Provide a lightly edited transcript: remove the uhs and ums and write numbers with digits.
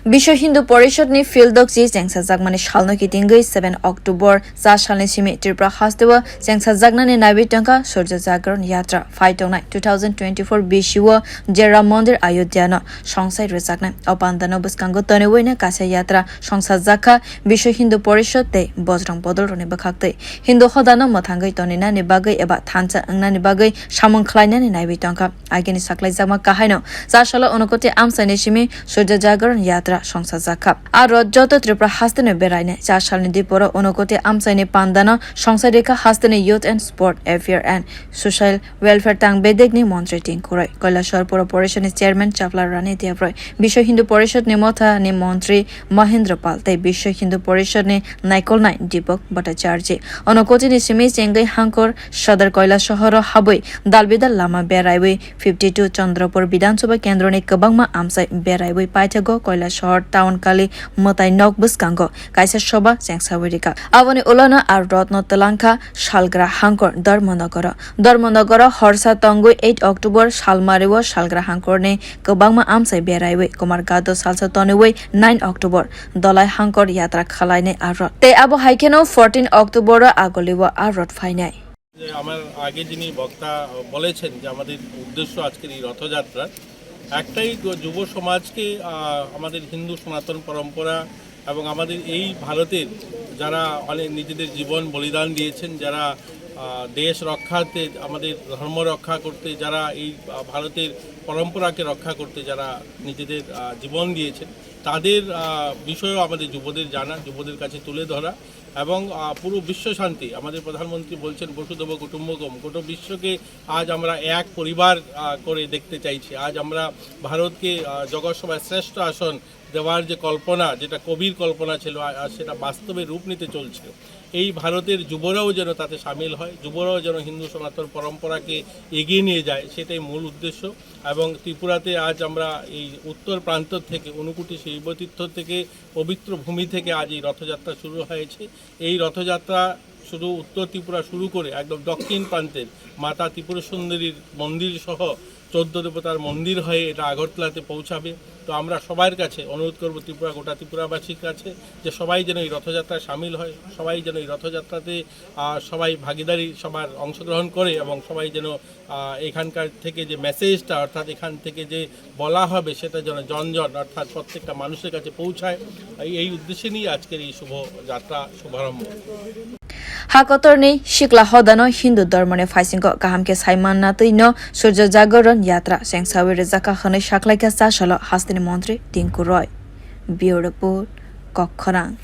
Biswa Hindu parisad ni fieldok ji chengsajak mani shalno kitingwi 7 October sa shalni simi Chapla haste chengsajak ni nabi tangka Sauryajagaraṇ yatra 509 2024 Biswa jera Mahendra Ayodhya no songsai rwjak panda no buskango tanewi na kasa yatra chengsajak Biswa Hindu parisad te bojrang bodol roni bakhakte Hindu hodano mothangai tonina ni bagai eba thancha angna ni bagai samung khlaina ni nabi tangka ageni saklaijak kahaino sa shala unakoti amchai ni simi Sauryajagaraṇ yatra chengsajak আর যত Tripura হাস্তেনে বেড়াইনে 4 সালনি dipor unakoti amchai pandana songsai rekha haste youth and sport affair and social welfare tang bedek ni montri Tinku kailashahar pura chairperson Chapla rani debroy Biswa Hindu parisad ni motha ni montri Mahendra te Biswa Hindu parisad ni naikol nai dipor bhattacharya unakoti ni simi chengai hankor sadar kailashahar haboi dalbidal lama beraiwi 52 chandrapur bidansabha kendro ni kabangma amchai beraiwi paithago kailashahar town kali motai nok buskango kaisa soba chengsajak aboni ulana ar rotno telanka salgra hankor darmonogor horsa tongui 8 October salmarewo salgra hankor ni kabangma amchai beraiwi kumar gado salsa tonewi 9 October dolai hankor yatra khalaine ar te abo haikeno 14 October agoliwo ar rot ফাইনাই আমার আগে যিনি বক্তা বলেছেন যে আমাদের উদ্দেশ্য আজকের এই রথযাত্রা একটাই যুব সমাজকে আমাদের হিন্দু সনাতন পরম্পরা এবং আমাদের এই ভারতের যারা অনেক নিজেদের জীবন বলিদান দিয়েছেন যারা দেশ রক্ষাতে আমাদের ধর্ম রক্ষা করতে যারা এই ভারতের পরম্পরাকে রক্ষা করতে যারা নিজেদের জীবন দিয়েছেন তাদের বিষয়েও আমাদের যুবদের জানা যুবদের কাছে তুলে ধরা এবং পুরো বিশ্ব শান্তি আমাদের প্রধানমন্ত্রী বলছেন বসুধৈব কুটুম্বকম গোটা বিশ্বকে আজ আমরা এক পরিবার করে দেখতে চাইছি আজ আমরা ভারতকে জগৎসভায় শ্রেষ্ঠ আসন দেওয়ার যে কল্পনা যেটা কবির কল্পনা ছিল সেটা বাস্তবে রূপ নিতে চলছে এই ভারতের যুবরাও যেন তাতে সামিল হয় যুবরাও যেন হিন্দু সনাতন পরম্পরাকে এগিয়ে নিয়ে যায় সেটাই মূল উদ্দেশ্য এবং ত্রিপুরাতে আজ আমরা এই উত্তর প্রান্ত থেকে অনুকূটি শৈবতীর্থ থেকে পবিত্র ভূমি থেকে আজ এই রথযাত্রা শুরু হয়েছে এই রথযাত্রা শুধু উত্তর ত্রিপুরা শুরু করে একদম দক্ষিণ প্রান্তের মাতা ত্রিপুরা সুন্দরীর মন্দির সহ 14 দেবতার মন্দির হয়ে এটা আগরতলাতে পৌঁছাবে তো আমরা সবার কাছে অনুরোধ করব ত্রিপুরা গোটা ত্রিপুরাবাসীর কাছে যে সবাই যেন এই রথযাত্রায় সামিল হয় সবাই যেন এই রথযাত্রাতে সবাই ভাগিদারি সবার অংশগ্রহণ করে এবং সবাই যেন এখানকার থেকে যে মেসেজটা অর্থাৎ এখান থেকে যে বলা হবে সেটা যেন জনজন অর্থাৎ প্রত্যেকটা মানুষের কাছে পৌঁছায় এই উদ্দেশ্যে নিয়ে আজকের এই শুভ যাত্রা শুভারম্ভ Hakotorni shikla hodano Hindu dharmone faisingko kahamke saiman natino Sauryajagaraṇ yatra chengsajak khane shaklaika sa shalo haste ni montri Tinku Bureau report Kokkhorang